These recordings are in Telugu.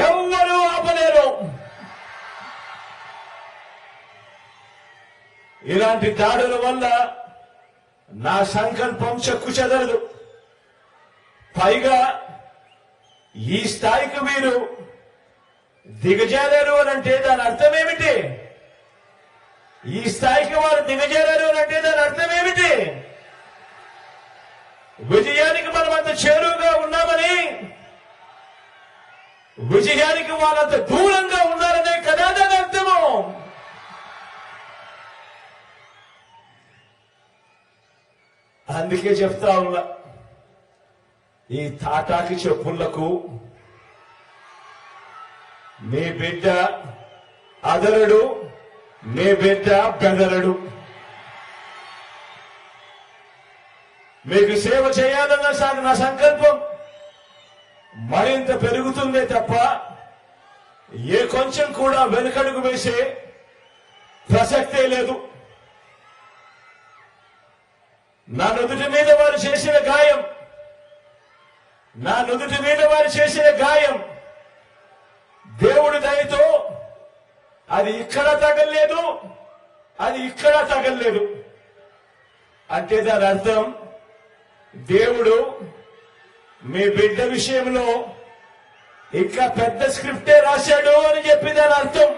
ఎవ్వరూ ఆపలేరు. ఇలాంటి దాడుల వల్ల నా సంకల్పం చెక్కు చెదరదు. పైగా ఈ స్థాయికి మీరు దిగజారారు అని అంటే దాని అర్థం ఏమిటి? ఈ స్థాయికి వారు దిగజారారు అని అంటే దాని అర్థం ఏమిటి? విజయానికి మనం అంత చేరువుగా ఉన్నామని, విజయానికి వాళ్ళంత దూరంగా ఉన్నారనే కదా దాని అర్థము. అందుకే చెప్తా ఉన్నా, ఈ తాటాకి చెప్పులకు మీ బిడ్డ అదలడు, మీ బిడ్డ బెదలడు. మీకు సేవ చేయాలన్న నా సంకల్పం మరింత పెరుగుతుందే తప్ప ఏ కొంచెం కూడా వెనుకడుగు వేసే ప్రసక్తే లేదు. నా నుదుటి మీద వారు చేసిన గాయం, నా నుదుటి మీద వారు చేసిన గాయం దేవుడి దయతో అది ఇక్కడ తగలలేదు, అది ఇక్కడ తగలలేదు. అంటే దాని అర్థం దేవుడు మీ బిడ్డ విషయంలో ఇంకా పెద్ద స్క్రిప్టే రాశాడు అని చెప్పి దాని అర్థం.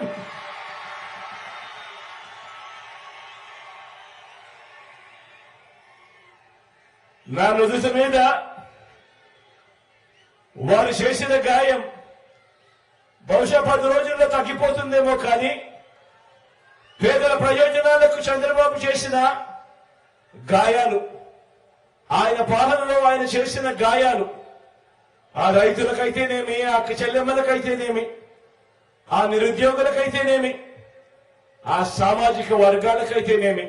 నా నుదుటి మీద వారు చేసిన గాయం బహుశా 10 రోజుల్లో తగ్గిపోతుందేమో, కానీ పేదల ప్రయోజనాలకు చంద్రబాబు చేసిన గాయాలు, ఆయన పాలనలో ఆయన చేసిన గాయాలు, ఆ రైతులకైతేనేమి, ఆ చెల్లెమ్మలకైతేనేమి, ఆ నిరుద్యోగులకైతేనేమి, ఆ సామాజిక వర్గాలకైతేనేమి